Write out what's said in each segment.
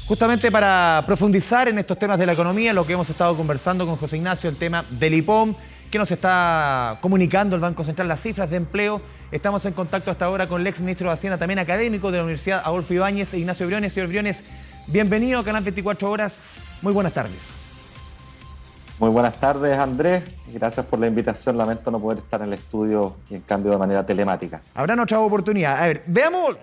Justamente para profundizar en estos temas de la economía, lo que hemos estado conversando con José Ignacio, el tema del IPOM, que nos está comunicando el Banco Central, las cifras de empleo. Estamos en contacto hasta ahora con el ex ministro de Hacienda, también académico de la Universidad Adolfo Ibáñez, Ignacio Briones. Señor Briones, bienvenido a Canal 24 Horas. Muy buenas tardes. Muy buenas tardes, Andrés. Gracias por la invitación. Lamento no poder estar en el estudio y en cambio de manera telemática. Habrá otra oportunidad. A ver, veamos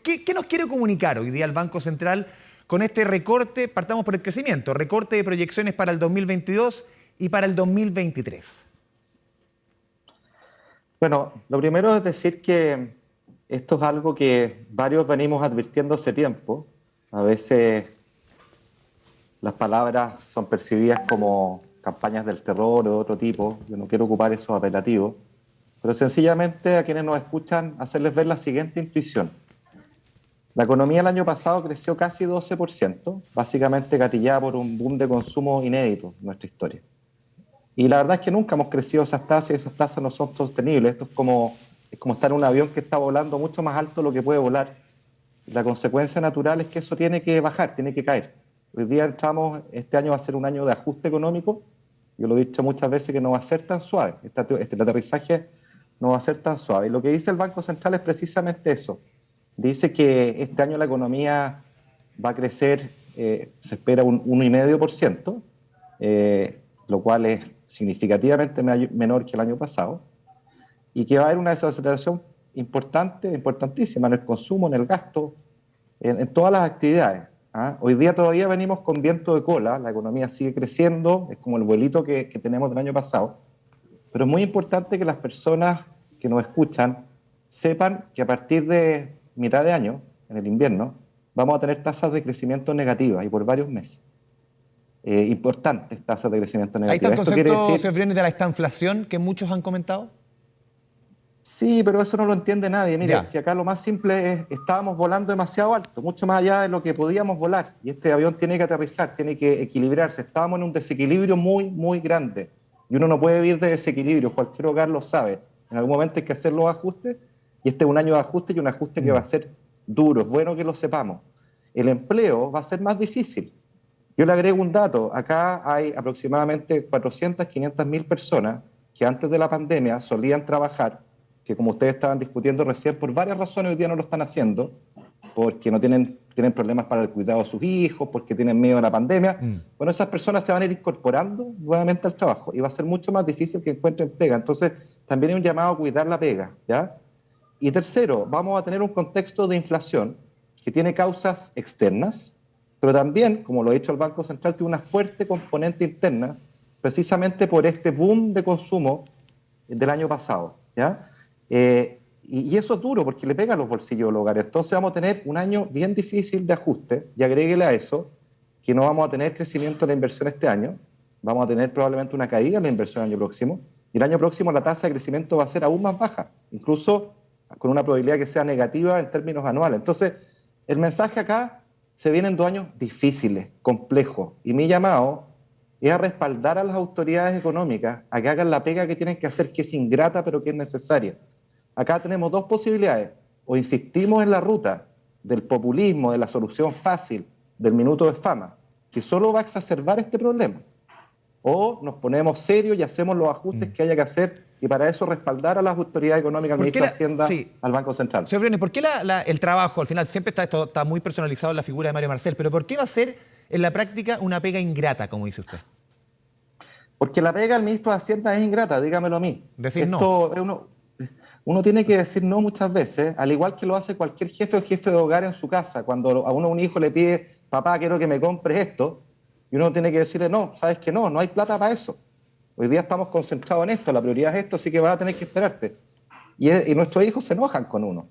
qué nos quiere comunicar hoy día el Banco Central con este recorte. Partamos por el crecimiento, recorte de proyecciones para el 2022 y para el 2023. Bueno, lo primero es decir que esto es algo que varios venimos advirtiendo hace tiempo. A veces las palabras son percibidas como campañas del terror o de otro tipo. Yo no quiero ocupar esos apelativos, pero sencillamente a quienes nos escuchan hacerles ver la siguiente intuición. La economía el año pasado creció casi 12%, básicamente gatillada por un boom de consumo inédito en nuestra historia. Y la verdad es que nunca hemos crecido esas tasas y esas tasas no son sostenibles. Esto es como estar en un avión que está volando mucho más alto de lo que puede volar. Y la consecuencia natural es que eso tiene que bajar, tiene que caer. Hoy día este año va a ser un año de ajuste económico. Yo lo he dicho muchas veces que no va a ser tan suave. El aterrizaje no va a ser tan suave. Y lo que dice el Banco Central es precisamente eso. Dice que este año la economía va a crecer, se espera un 1,5%, lo cual es significativamente menor que el año pasado, y que va a haber una desaceleración importantísima en el consumo, en el gasto, en todas las actividades. Hoy día todavía venimos con viento de cola, la economía sigue creciendo, es como el vuelito que tenemos del año pasado, pero es muy importante que las personas que nos escuchan sepan que a partir de mitad de año, en el invierno, vamos a tener tasas de crecimiento negativas y por varios meses. Importantes tasas de crecimiento negativas. Ahí está el concepto, señor Briones, de la estanflación que muchos han comentado. Sí, pero eso no lo entiende nadie. Mira, si acá lo más simple es, estábamos volando demasiado alto, mucho más allá de lo que podíamos volar, y este avión tiene que aterrizar, tiene que equilibrarse. Estábamos en un desequilibrio muy, muy grande, y uno no puede vivir de desequilibrio, cualquier hogar lo sabe. En algún momento hay que hacer los ajustes, y este es un año de ajuste y un ajuste que va a ser duro. Es bueno que lo sepamos. El empleo va a ser más difícil. Yo le agrego un dato. Acá hay aproximadamente 400, 500 mil personas que antes de la pandemia solían trabajar, que como ustedes estaban discutiendo recién, por varias razones hoy día no lo están haciendo, porque no tienen problemas para el cuidado de sus hijos, porque tienen miedo a la pandemia. Bueno, esas personas se van a ir incorporando nuevamente al trabajo y va a ser mucho más difícil que encuentren pega. Entonces, también hay un llamado a cuidar la pega, ¿ya? Y tercero, vamos a tener un contexto de inflación que tiene causas externas, pero también, como lo ha dicho el Banco Central, tiene una fuerte componente interna, precisamente por este boom de consumo del año pasado, ¿ya? Y eso es duro porque le pega a los bolsillos de los hogares. Entonces vamos a tener un año bien difícil de ajuste, y agréguele a eso que no vamos a tener crecimiento en la inversión este año, vamos a tener probablemente una caída en la inversión el año próximo, y el año próximo la tasa de crecimiento va a ser aún más baja, incluso con una probabilidad que sea negativa en términos anuales. Entonces, el mensaje acá, se vienen 2 años difíciles, complejos, y mi llamado es a respaldar a las autoridades económicas a que hagan la pega que tienen que hacer, que es ingrata pero que es necesaria. Acá tenemos 2 posibilidades: o insistimos en la ruta del populismo, de la solución fácil, del minuto de fama, que solo va a exacerbar este problema, o nos ponemos serios y hacemos los ajustes que haya que hacer, y para eso respaldar a las autoridades económicas, al ministro de Hacienda, al Banco Central. Señor Briones, ¿por qué el trabajo, al final siempre esto está muy personalizado en la figura de Mario Marcel, pero por qué va a ser en la práctica una pega ingrata, como dice usted? Porque la pega del ministro de Hacienda es ingrata, dígamelo a mí. Decir no. Uno tiene que decir no muchas veces, al igual que lo hace cualquier jefe o jefe de hogar en su casa. Cuando a un hijo le pide, papá, quiero que me compres esto, y uno tiene que decirle, no, sabes que no hay plata para eso. Hoy día estamos concentrados en esto, la prioridad es esto, así que vas a tener que esperarte. Y nuestros hijos se enojan con uno.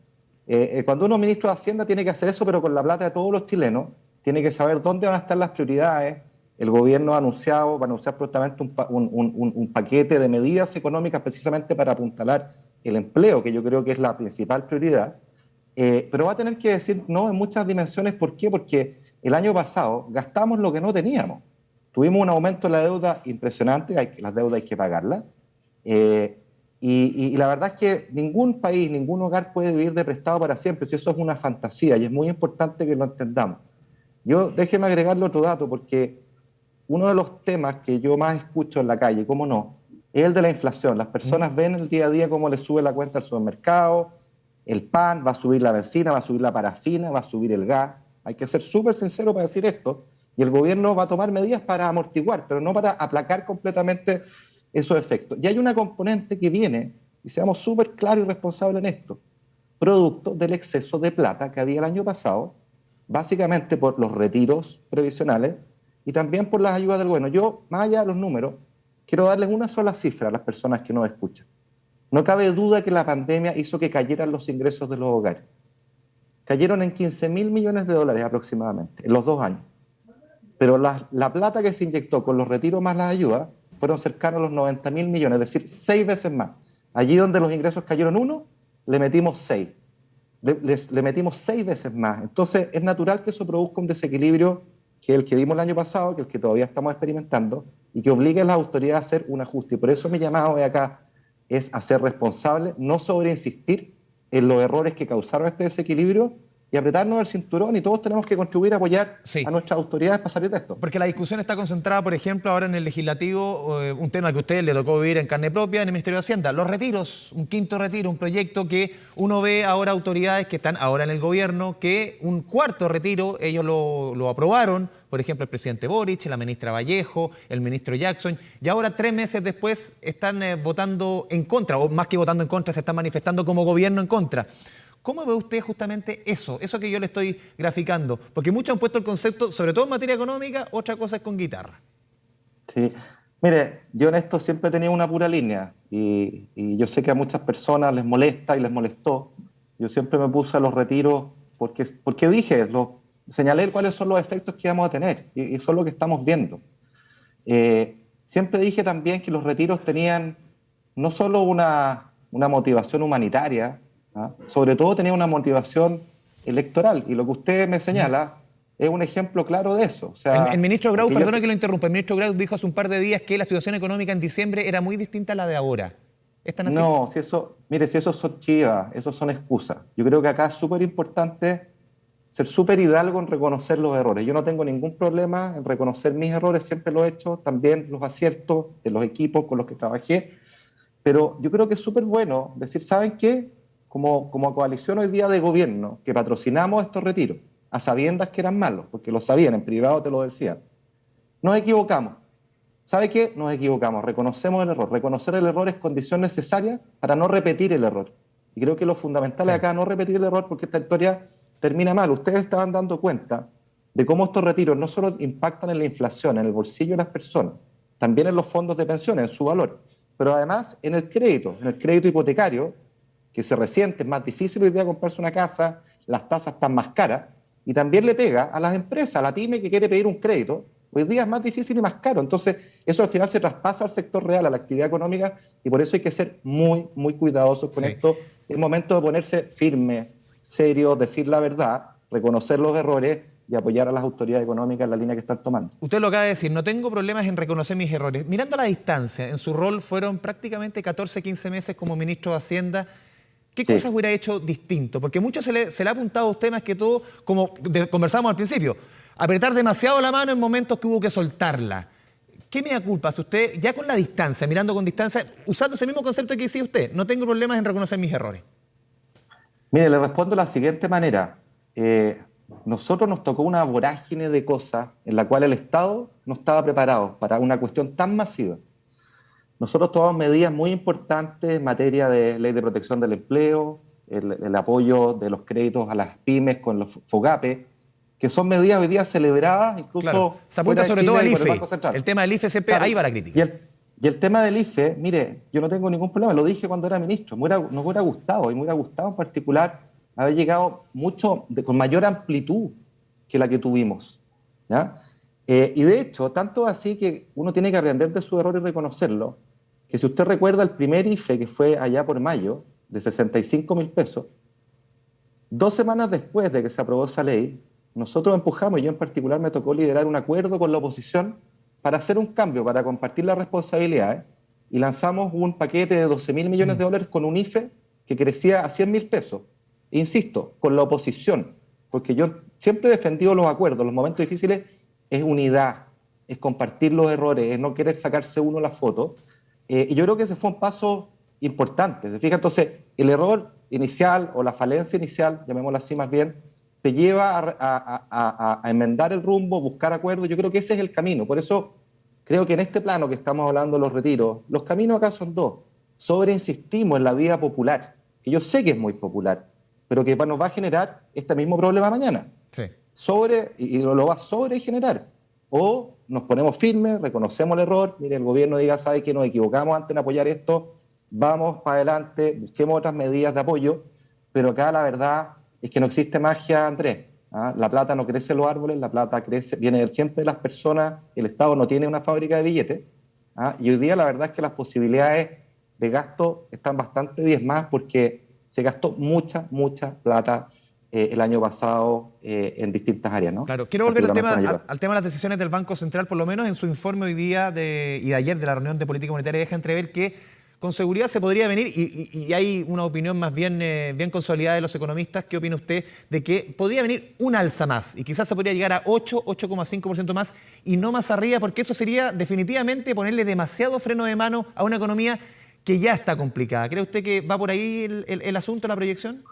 Cuando uno es ministro de Hacienda tiene que hacer eso, pero con la plata de todos los chilenos, tiene que saber dónde van a estar las prioridades. El gobierno va a anunciar prontamente un paquete de medidas económicas precisamente para apuntalar el empleo, que yo creo que es la principal prioridad, pero va a tener que decir no en muchas dimensiones. ¿Por qué? Porque el año pasado gastamos lo que no teníamos. Tuvimos un aumento de la deuda impresionante, las deudas hay que pagarlas, y la verdad es que ningún país, ningún hogar puede vivir de prestado para siempre, si eso es una fantasía, y es muy importante que lo entendamos. Déjeme agregarle otro dato, porque uno de los temas que yo más escucho en la calle, cómo no, es el de la inflación. Las personas ven el día a día cómo les sube la cuenta al supermercado, el pan, va a subir la benzina, va a subir la parafina, va a subir el gas. Hay que ser súper sincero para decir esto. Y el gobierno va a tomar medidas para amortiguar, pero no para aplacar completamente esos efectos. Y hay una componente que viene, y seamos súper claros y responsables en esto, producto del exceso de plata que había el año pasado, básicamente por los retiros previsionales y también por las ayudas del gobierno. Yo, más allá de los números, quiero darles una sola cifra a las personas que nos escuchan. No cabe duda que la pandemia hizo que cayeran los ingresos de los hogares. Cayeron en 15.000 millones de dólares aproximadamente, en los 2 años. Pero la plata que se inyectó con los retiros más las ayudas fueron cercanos a los 90.000 millones, es decir, 6 veces más. Allí donde los ingresos cayeron 1, le metimos 6. Le metimos 6 veces más. Entonces, es natural que eso produzca un desequilibrio que el que vimos el año pasado, que el que todavía estamos experimentando, y que obligue a las autoridades a hacer un ajuste. Y por eso mi llamado de acá es a ser responsable, no sobreinsistir en los errores que causaron este desequilibrio y apretarnos el cinturón, y todos tenemos que contribuir a apoyar a nuestras autoridades para salir de esto. Porque la discusión está concentrada, por ejemplo, ahora en el legislativo, un tema que a usted le tocó vivir en carne propia en el Ministerio de Hacienda, los retiros, un quinto retiro, un proyecto que uno ve ahora autoridades que están ahora en el gobierno, que un cuarto retiro ellos lo aprobaron, por ejemplo, el presidente Boric, la ministra Vallejo, el ministro Jackson, y ahora 3 meses después están votando en contra, o más que votando en contra, se están manifestando como gobierno en contra. ¿Cómo ve usted justamente eso que yo le estoy graficando? Porque muchos han puesto el concepto, sobre todo en materia económica, otra cosa es con guitarra. Sí, mire, yo en esto siempre he tenido una pura línea y yo sé que a muchas personas les molesta y les molestó. Yo siempre me puse a los retiros porque señalé cuáles son los efectos que vamos a tener y eso es lo que estamos viendo. Siempre dije también que los retiros tenían no solo una motivación humanitaria, sobre todo tenía una motivación electoral, y lo que usted me señala es un ejemplo claro de eso. O sea, el ministro Grau, perdona que lo interrumpa, el ministro Grau dijo hace un par de días que la situación económica en diciembre era muy distinta a la de ahora. ¿Están así? No, si esos son chivas, esos son excusas. Yo creo que acá es súper importante ser súper hidalgo en reconocer los errores. Yo no tengo ningún problema en reconocer mis errores, siempre lo he hecho, también los aciertos de los equipos con los que trabajé, pero yo creo que es súper bueno decir, ¿saben qué? Como coalición hoy día de gobierno, que patrocinamos estos retiros, a sabiendas que eran malos, porque lo sabían, en privado te lo decían, nos equivocamos. ¿Sabe qué? Nos equivocamos, reconocemos el error. Reconocer el error es condición necesaria para no repetir el error. Y creo que lo fundamental es acá no repetir el error, porque esta historia termina mal. Ustedes estaban dando cuenta de cómo estos retiros no solo impactan en la inflación, en el bolsillo de las personas, también en los fondos de pensiones, en su valor, pero además en el crédito hipotecario, que se resiente, es más difícil hoy día comprarse una casa, las tasas están más caras, y también le pega a las empresas, a la pyme que quiere pedir un crédito, hoy día es más difícil y más caro. Entonces, eso al final se traspasa al sector real, a la actividad económica, y por eso hay que ser muy, muy cuidadosos con esto. Es momento de ponerse firme, serio, decir la verdad, reconocer los errores y apoyar a las autoridades económicas en la línea que están tomando. Usted lo acaba de decir, no tengo problemas en reconocer mis errores. Mirando a la distancia, en su rol fueron prácticamente 14, 15 meses como ministro de Hacienda. ¿Qué cosas hubiera hecho distinto? Porque mucho se le ha apuntado a usted más que todo, como conversamos al principio, apretar demasiado la mano en momentos que hubo que soltarla. ¿Qué mea culpa si usted, ya con la distancia, mirando con distancia, usando ese mismo concepto que decía usted, no tengo problemas en reconocer mis errores? Mire, le respondo de la siguiente manera. Nosotros nos tocó una vorágine de cosas en la cual el Estado no estaba preparado para una cuestión tan masiva. Nosotros tomamos medidas muy importantes en materia de ley de protección del empleo, el apoyo de los créditos a las pymes con los FOGAPE, que son medidas hoy día celebradas, incluso... Claro. Se apunta sobre todo al IFE. El tema del IFE siempre, ahí va la crítica. Y el tema del IFE, mire, yo no tengo ningún problema, lo dije cuando era ministro, nos hubiera gustado, y me hubiera gustado en particular haber llegado con mayor amplitud que la que tuvimos, ¿ya? Y de hecho, tanto así que uno tiene que aprender de su error y reconocerlo, que si usted recuerda el primer IFE que fue allá por mayo, de 65.000 pesos, 2 semanas después de que se aprobó esa ley, nosotros empujamos, y yo en particular me tocó liderar un acuerdo con la oposición para hacer un cambio, para compartir las responsabilidades, y lanzamos un paquete de 12.000 millones de dólares con un IFE que crecía a 100.000 pesos. E insisto, con la oposición, porque yo siempre he defendido los acuerdos, los momentos difíciles es unidad, es compartir los errores, es no querer sacarse uno la foto. Y yo creo que ese fue un paso importante. ¿Se fija? Entonces, el error inicial o la falencia inicial, llamémosla así más bien, te lleva a enmendar el rumbo, buscar acuerdos. Yo creo que ese es el camino. Por eso creo que en este plano que estamos hablando de los retiros, los caminos acá son dos. Insistimos en la vida popular, que yo sé que es muy popular, pero que nos va a generar este mismo problema mañana. Sí. Y lo va a sobregenerar. O nos ponemos firmes, reconocemos el error, mire, el gobierno diga, sabe que nos equivocamos antes de apoyar esto, vamos para adelante, busquemos otras medidas de apoyo, pero acá la verdad es que no existe magia, Andrés. La plata no crece en los árboles, la plata viene siempre de las personas, el Estado no tiene una fábrica de billetes, y hoy día la verdad es que las posibilidades de gasto están bastante diezmadas porque se gastó mucha plata el año pasado en distintas áreas, ¿no? Claro, quiero volver al tema de las decisiones del Banco Central, por lo menos en su informe hoy día y de ayer de la reunión de política monetaria deja entrever que con seguridad se podría venir, y hay una opinión más bien consolidada de los economistas. ¿Qué opina usted de que podría venir un alza más y quizás se podría llegar a 8,5% más y no más arriba? Porque eso sería definitivamente ponerle demasiado freno de mano a una economía que ya está complicada. ¿Cree usted que va por ahí el asunto, la proyección?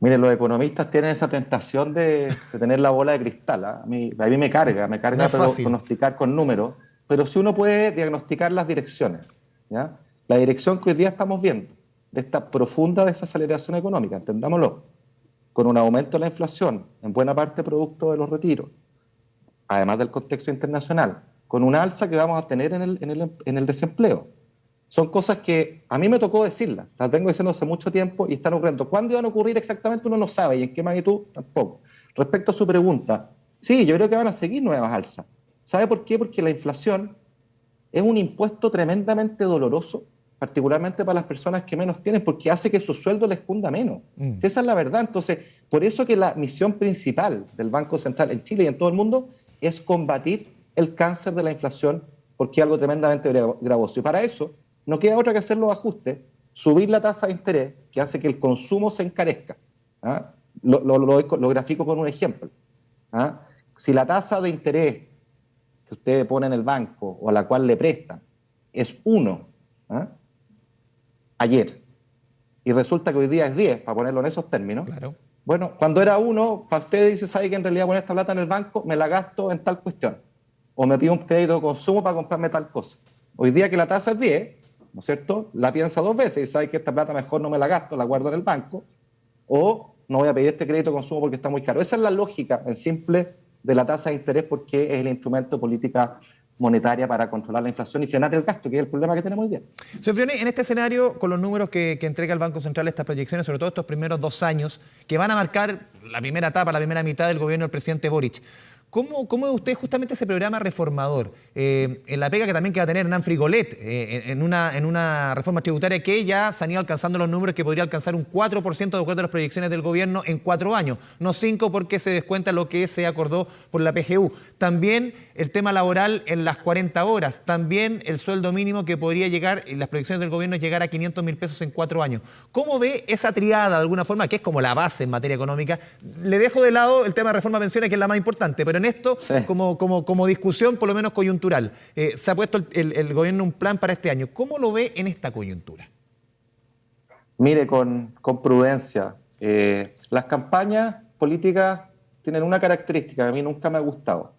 Mire, los economistas tienen esa tentación de tener la bola de cristal. A mí me carga no es fácil pronosticar con números, pero si uno puede diagnosticar las direcciones, ¿ya? La dirección que hoy día estamos viendo, de esta profunda desaceleración económica, entendámoslo, con un aumento de la inflación, en buena parte producto de los retiros, además del contexto internacional, con un alza que vamos a tener en el desempleo. Son cosas que a mí me tocó decirlas, las vengo diciendo hace mucho tiempo y están ocurriendo. ¿Cuándo iban a ocurrir exactamente? Uno no sabe, y en qué magnitud tampoco. Respecto a su pregunta, sí, yo creo que van a seguir nuevas alzas. ¿Sabe por qué? Porque la inflación es un impuesto tremendamente doloroso, particularmente para las personas que menos tienen, porque hace que su sueldo les cunda menos. Esa es la verdad. Entonces, por eso que la misión principal del Banco Central en Chile y en todo el mundo es combatir el cáncer de la inflación, porque es algo tremendamente gravoso. Y para eso no queda otra que hacer los ajustes, subir la tasa de interés, que hace que el consumo se encarezca. Lo grafico con un ejemplo. Si la tasa de interés que usted pone en el banco o a la cual le prestan es 1 ayer, y resulta que hoy día es 10, para ponerlo en esos términos, claro. Bueno, cuando era 1, para usted dice, ¿sabe que en realidad poner esta plata en el banco me la gasto en tal cuestión? O me pido un crédito de consumo para comprarme tal cosa. Hoy día que la tasa es 10, ¿no es cierto? La piensa 2 veces y sabe que esta plata mejor no me la gasto, la guardo en el banco, o no voy a pedir este crédito de consumo porque está muy caro. Esa es la lógica en simple de la tasa de interés, porque es el instrumento de política monetaria para controlar la inflación y frenar el gasto, que es el problema que tenemos hoy día. Señor Frioni, en este escenario, con los números que entrega el Banco Central, estas proyecciones, sobre todo estos primeros 2 años, que van a marcar la primera etapa, la primera mitad del gobierno del presidente Boric, ¿cómo es usted justamente ese programa reformador? En la pega que también va a tener Hernán Frigolet, en una reforma tributaria que ya se han ido alcanzando los números, que podría alcanzar un 4% de acuerdo a las proyecciones del gobierno en 4 años, no 5 porque se descuenta lo que se acordó por la PGU. También el tema laboral en las 40 horas, también el sueldo mínimo que podría llegar, en las proyecciones del gobierno, llegar a 500.000 pesos en 4 años. ¿Cómo ve esa triada de alguna forma, que es como la base en materia económica? Le dejo de lado el tema de reforma de pensiones, que es la más importante, pero en esto, sí, como discusión, por lo menos coyuntural, se ha puesto el gobierno un plan para este año. ¿Cómo lo ve en esta coyuntura? Mire, con prudencia. Las campañas políticas tienen una característica que a mí nunca me ha gustado,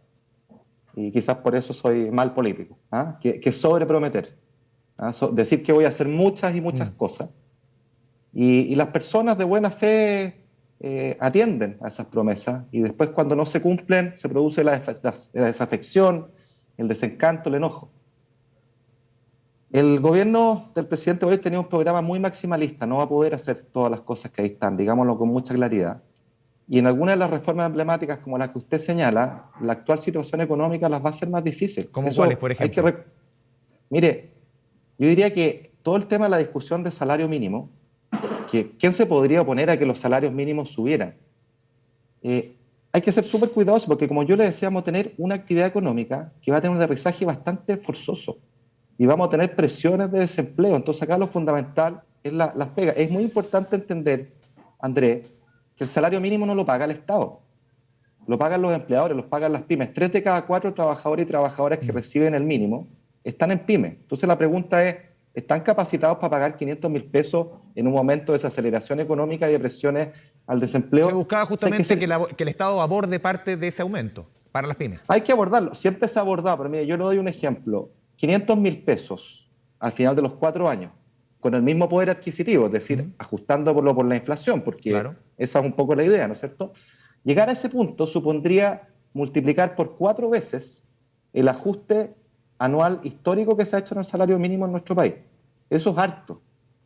y quizás por eso soy mal político, que es sobreprometer. Decir que voy a hacer muchas y muchas cosas, y las personas de buena fe atienden a esas promesas, y después, cuando no se cumplen, se produce la desafección, el desencanto, el enojo. El gobierno del presidente Boric tenía un programa muy maximalista, no va a poder hacer todas las cosas que ahí están, digámoslo con mucha claridad. Y en algunas de las reformas emblemáticas, como las que usted señala, la actual situación económica las va a hacer más difícil. ¿Cómo cuáles, por ejemplo? Mire, yo diría que todo el tema de la discusión de salario mínimo, ¿quién se podría oponer a que los salarios mínimos subieran? Hay que ser súper cuidadosos, porque, como yo le decía, vamos a tener una actividad económica que va a tener un aterrizaje bastante forzoso y vamos a tener presiones de desempleo. Entonces, acá lo fundamental es las pegas. Es muy importante entender, Andrés, que el salario mínimo no lo paga el Estado, lo pagan los empleadores, los pagan las pymes. 3 de cada 4 trabajadores y trabajadoras que reciben el mínimo están en pymes. Entonces la pregunta es, ¿están capacitados para pagar 500.000 pesos en un momento de desaceleración económica y de presiones al desempleo? Se buscaba justamente que el Estado aborde parte de ese aumento para las pymes. Hay que abordarlo, siempre se ha abordado, pero mire, yo le doy un ejemplo. 500.000 pesos al final de los 4 años, con el mismo poder adquisitivo, es decir, ajustándolo por la inflación, porque esa es un poco la idea, ¿no es cierto? Llegar a ese punto supondría multiplicar por 4 veces el ajuste anual histórico que se ha hecho en el salario mínimo en nuestro país. Eso es harto,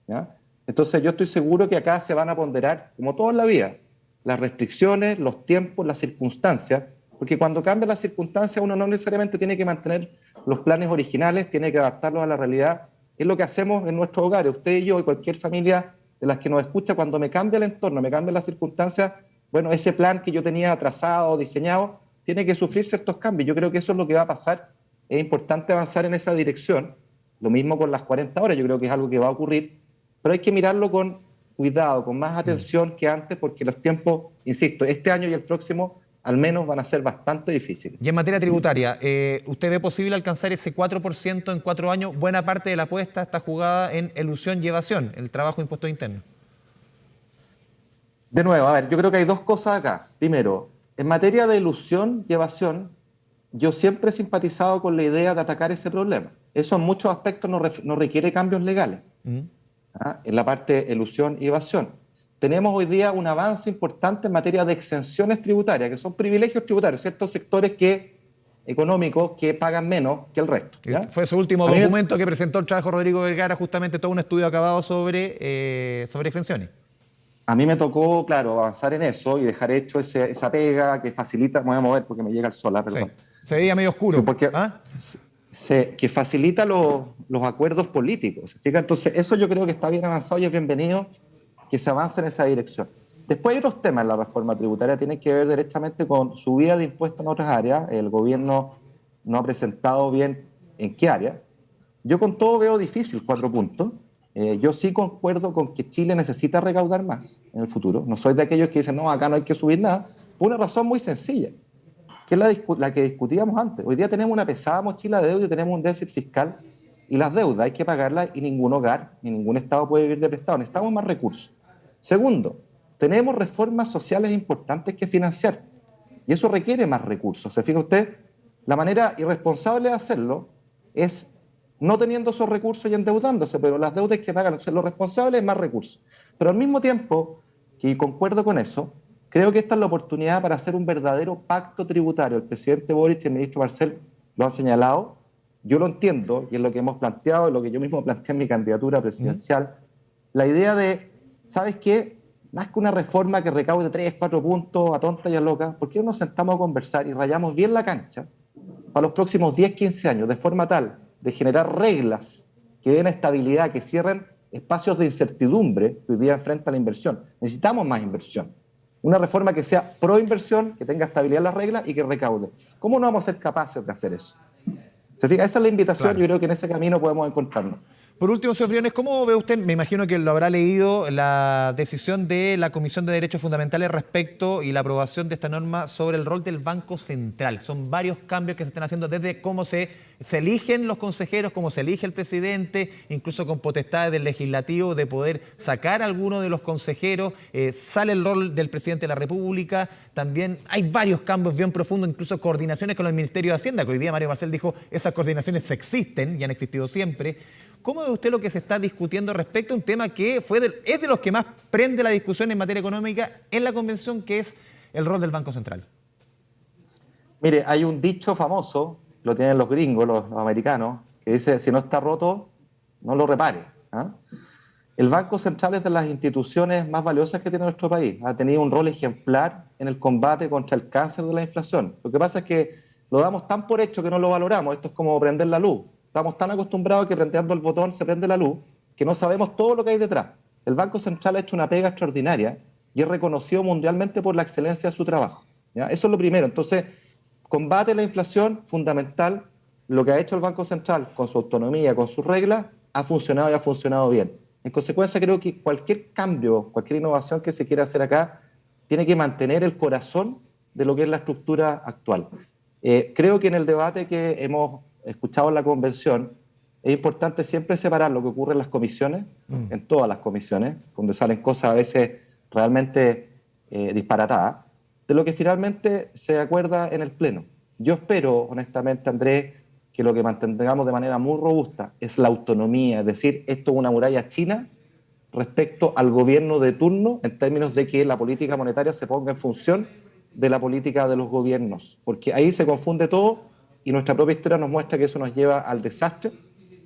¿ya? Entonces yo estoy seguro que acá se van a ponderar, como todo en la vida, las restricciones, los tiempos, las circunstancias, porque cuando cambian las circunstancias uno no necesariamente tiene que mantener los planes originales, tiene que adaptarlos a la realidad. Es lo que hacemos en nuestros hogares, usted y yo y cualquier familia de las que nos escucha. Cuando me cambia el entorno, me cambian las circunstancias, bueno, ese plan que yo tenía trazado, diseñado, tiene que sufrir ciertos cambios. Yo creo que eso es lo que va a pasar. Es importante avanzar en esa dirección. Lo mismo con las 40 horas, yo creo que es algo que va a ocurrir, pero hay que mirarlo con cuidado, con más atención que antes, porque los tiempos, insisto, este año y el próximo al menos van a ser bastante difíciles. Y en materia tributaria, ¿usted ve posible alcanzar ese 4% en 4 años? Buena parte de la apuesta está jugada en elusión y evasión, el trabajo de impuestos internos. De nuevo, a ver, yo creo que hay 2 cosas acá. Primero, en materia de elusión y evasión, yo siempre he simpatizado con la idea de atacar ese problema. Eso en muchos aspectos no requiere cambios legales. En la parte elusión y evasión. Tenemos hoy día un avance importante en materia de exenciones tributarias, que son privilegios tributarios, ciertos sectores económicos que pagan menos que el resto, ¿ya? Fue su último documento que presentó el trabajo Rodrigo Vergara, justamente todo un estudio acabado sobre exenciones. A mí me tocó, claro, avanzar en eso y dejar hecho esa pega que facilita, me voy a mover porque me llega el sol, perdón. Sí. Se veía medio oscuro. Porque que facilita los acuerdos políticos. Fíjate, entonces, eso yo creo que está bien avanzado y es bienvenido que se avance en esa dirección. Después hay otros temas en la reforma tributaria, tienen que ver directamente con subida de impuestos en otras áreas. El gobierno no ha presentado bien en qué área. Yo con todo veo difícil 4 puntos. Yo sí concuerdo con que Chile necesita recaudar más en el futuro. No soy de aquellos que dicen, no, acá no hay que subir nada, por una razón muy sencilla, que es la que discutíamos antes. Hoy día tenemos una pesada mochila de deuda y tenemos un déficit fiscal, y las deudas hay que pagarlas y ningún hogar ni ningún Estado puede vivir de prestado. Necesitamos más recursos. Segundo, tenemos reformas sociales importantes que financiar y eso requiere más recursos. ¿Se fija usted? La manera irresponsable de hacerlo es no teniendo esos recursos y endeudándose, pero las deudas que pagan, lo responsable es más recursos. Pero al mismo tiempo, que concuerdo con eso, creo que esta es la oportunidad para hacer un verdadero pacto tributario. El presidente Boric y el ministro Marcel lo han señalado, yo lo entiendo, y es lo que hemos planteado, es lo que yo mismo planteé en mi candidatura presidencial, la idea de, ¿sabes qué? Más que una reforma que recaude 3, 4 puntos a tonta y a loca, ¿por qué no nos sentamos a conversar y rayamos bien la cancha para los próximos 10, 15 años, de forma tal de generar reglas que den estabilidad, que cierren espacios de incertidumbre que hoy día enfrenta la inversión? Necesitamos más inversión. Una reforma que sea pro inversión, que tenga estabilidad en las reglas y que recaude. ¿Cómo no vamos a ser capaces de hacer eso? ¿Se fija? Esa es la invitación, claro. Yo creo que en ese camino podemos encontrarnos. Por último, señor Briones, ¿cómo ve usted, me imagino que lo habrá leído, la decisión de la Comisión de Derechos Fundamentales respecto y la aprobación de esta norma sobre el rol del Banco Central? Son varios cambios que se están haciendo desde cómo se eligen los consejeros, cómo se elige el presidente, incluso con potestades del legislativo de poder sacar a alguno de los consejeros, sale el rol del presidente de la República, también hay varios cambios bien profundos, incluso coordinaciones con el Ministerio de Hacienda, que hoy día Mario Marcel dijo, esas coordinaciones existen y han existido siempre. ¿Cómo ve usted lo que se está discutiendo respecto a un tema que es de los que más prende la discusión en materia económica en la convención, que es el rol del Banco Central? Mire, hay un dicho famoso, lo tienen los gringos, los americanos, que dice, si no está roto, no lo repare. El Banco Central es de las instituciones más valiosas que tiene nuestro país. Ha tenido un rol ejemplar en el combate contra el cáncer de la inflación. Lo que pasa es que lo damos tan por hecho que no lo valoramos. Esto es como prender la luz. Estamos tan acostumbrados a que prendiendo el botón se prende la luz que no sabemos todo lo que hay detrás. El Banco Central ha hecho una pega extraordinaria y es reconocido mundialmente por la excelencia de su trabajo, ¿ya? Eso es lo primero. Entonces, combate la inflación, fundamental. Lo que ha hecho el Banco Central con su autonomía, con sus reglas, ha funcionado y ha funcionado bien. En consecuencia, creo que cualquier cambio, cualquier innovación que se quiera hacer acá tiene que mantener el corazón de lo que es la estructura actual. Creo que en el debate que hemos escuchado en la convención es importante siempre separar lo que ocurre en las comisiones, en todas las comisiones, donde salen cosas a veces realmente disparatadas, de lo que finalmente se acuerda en el Pleno. Yo espero, honestamente, Andrés, que lo que mantengamos de manera muy robusta es la autonomía, es decir, esto es una muralla china respecto al gobierno de turno en términos de que la política monetaria se ponga en función de la política de los gobiernos, porque ahí se confunde todo y nuestra propia historia nos muestra que eso nos lleva al desastre.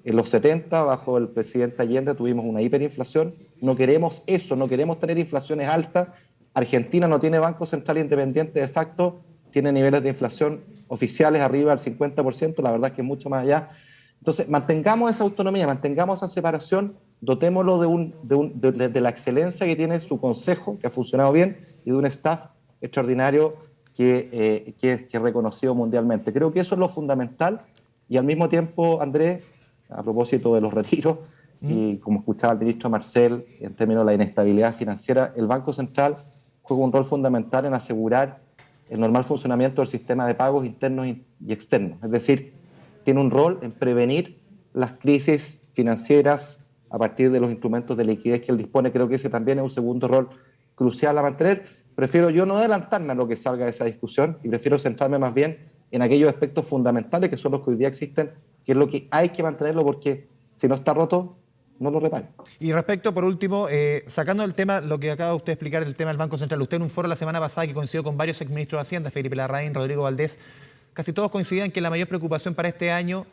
En los 70, bajo el presidente Allende, tuvimos una hiperinflación. No queremos eso, no queremos tener inflaciones altas. Argentina no tiene Banco Central independiente de facto, tiene niveles de inflación oficiales arriba del 50%, la verdad es que es mucho más allá. Entonces, mantengamos esa autonomía, mantengamos esa separación, dotémoslo de la excelencia que tiene su consejo, que ha funcionado bien, y de un staff extraordinario que es reconocido mundialmente. Creo que eso es lo fundamental, y al mismo tiempo, Andrés, a propósito de los retiros, y como escuchaba el ministro Marcel, en términos de la inestabilidad financiera, el Banco Central juega un rol fundamental en asegurar el normal funcionamiento del sistema de pagos internos y externos. Es decir, tiene un rol en prevenir las crisis financieras a partir de los instrumentos de liquidez que él dispone. Creo que ese también es un segundo rol crucial a mantener. Prefiero yo no adelantarme a lo que salga de esa discusión y prefiero centrarme más bien en aquellos aspectos fundamentales que son los que hoy día existen, que es lo que hay que mantenerlo, porque si no está roto, no lo repare. Y respecto, por último, sacando el tema, lo que acaba usted de explicar, el tema del Banco Central, usted en un foro la semana pasada que coincidió con varios exministros de Hacienda, Felipe Larraín, Rodrigo Valdés, casi todos coincidían que la mayor preocupación para este año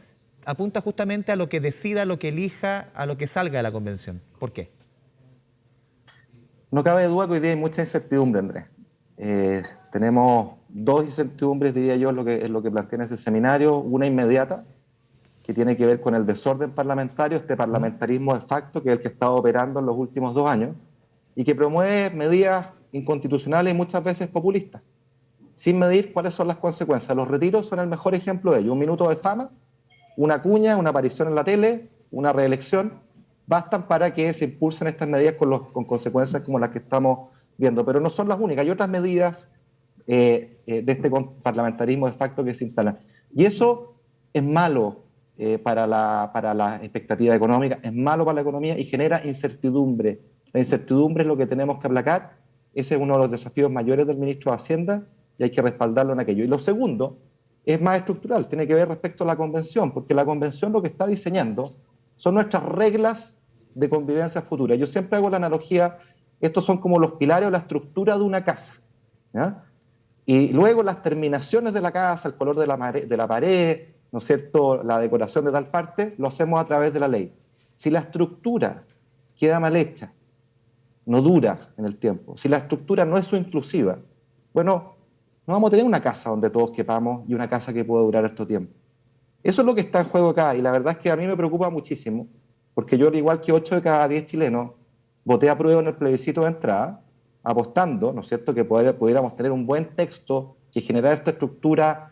apunta justamente a lo que decida, a lo que elija, a lo que salga de la convención. ¿Por qué? No cabe duda que hoy día hay mucha incertidumbre, Andrés. Tenemos dos incertidumbres, diría yo, es lo que planteé en ese seminario. Una inmediata, que tiene que ver con el desorden parlamentario, este parlamentarismo de facto, que es el que ha estado operando en los últimos 2 años, y que promueve medidas inconstitucionales y muchas veces populistas, sin medir cuáles son las consecuencias. Los retiros son el mejor ejemplo de ello. 1 minuto de fama, una cuña, una aparición en la tele, una reelección, bastan para que se impulsen estas medidas con consecuencias como las que estamos viendo. Pero no son las únicas, hay otras medidas de este parlamentarismo de facto que se instalan. Y eso es malo para la expectativa económica, es malo para la economía y genera incertidumbre. La incertidumbre es lo que tenemos que aplacar. Ese es uno de los desafíos mayores del ministro de Hacienda y hay que respaldarlo en aquello. Y lo segundo es más estructural, tiene que ver respecto a la convención, porque la convención lo que está diseñando son nuestras reglas de convivencia futura. Yo siempre hago la analogía, estos son como los pilares o la estructura de una casa, ¿ya? Y luego las terminaciones de la casa, el color de la pared, ¿no es cierto?, la decoración de tal parte, lo hacemos a través de la ley. Si la estructura queda mal hecha, no dura en el tiempo, si la estructura no es inclusiva, bueno, no vamos a tener una casa donde todos quepamos y una casa que pueda durar estos tiempo. Eso es lo que está en juego acá y la verdad es que a mí me preocupa muchísimo porque yo, al igual que 8 de cada 10 chilenos, voté a prueba en el plebiscito de entrada, apostando, ¿no es cierto?, que pudiéramos tener un buen texto que generara esta estructura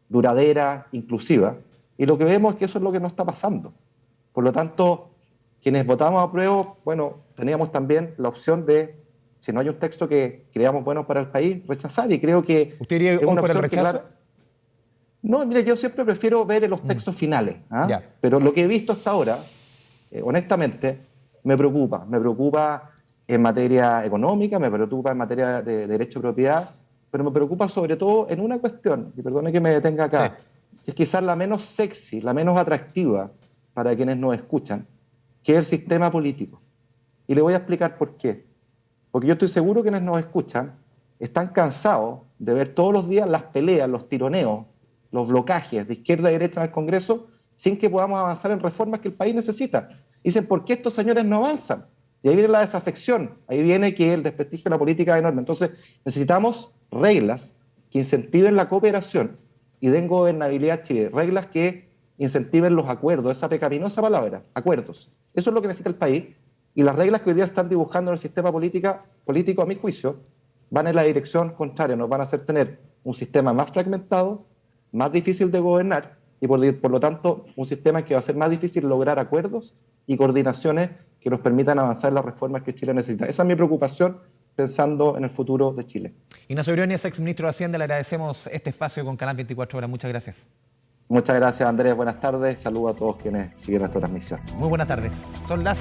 duradera, inclusiva, y lo que vemos es que eso es lo que no está pasando. Por lo tanto, quienes votamos a prueba, bueno, teníamos también la opción de, si no hay un texto que creamos bueno para el país, rechazar, y creo que ¿usted iría es una por el opción rechazo? No, mire, yo siempre prefiero ver los textos finales, ¿ah? Pero lo que he visto hasta ahora, honestamente, me preocupa en materia económica, me preocupa en materia de derecho de propiedad, pero me preocupa sobre todo en una cuestión, y perdone que me detenga acá, es quizás la menos sexy, la menos atractiva para quienes nos escuchan, que es el sistema político. Y le voy a explicar por qué. Porque yo estoy seguro que quienes nos escuchan están cansados de ver todos los días las peleas, los tironeos, los blocajes de izquierda y derecha en el Congreso sin que podamos avanzar en reformas que el país necesita. Dicen, ¿por qué estos señores no avanzan? Y ahí viene la desafección, ahí viene que el desprestigio de la política es enorme. Entonces necesitamos reglas que incentiven la cooperación y den gobernabilidad a Chile, reglas que incentiven los acuerdos, esa pecaminosa palabra, acuerdos. Eso es lo que necesita el país y las reglas que hoy día están dibujando en el sistema político, a mi juicio, van en la dirección contraria, nos van a hacer tener un sistema más fragmentado, más difícil de gobernar y por lo tanto un sistema que va a ser más difícil lograr acuerdos y coordinaciones que nos permitan avanzar en las reformas que Chile necesita. Esa es mi preocupación pensando en el futuro de Chile. Ignacio Briones, exministro de Hacienda, le agradecemos este espacio con Canal 24 Horas. Muchas gracias. Muchas gracias, Andrés. Buenas tardes. Saludos a todos quienes siguen esta transmisión. Muy buenas tardes. Son las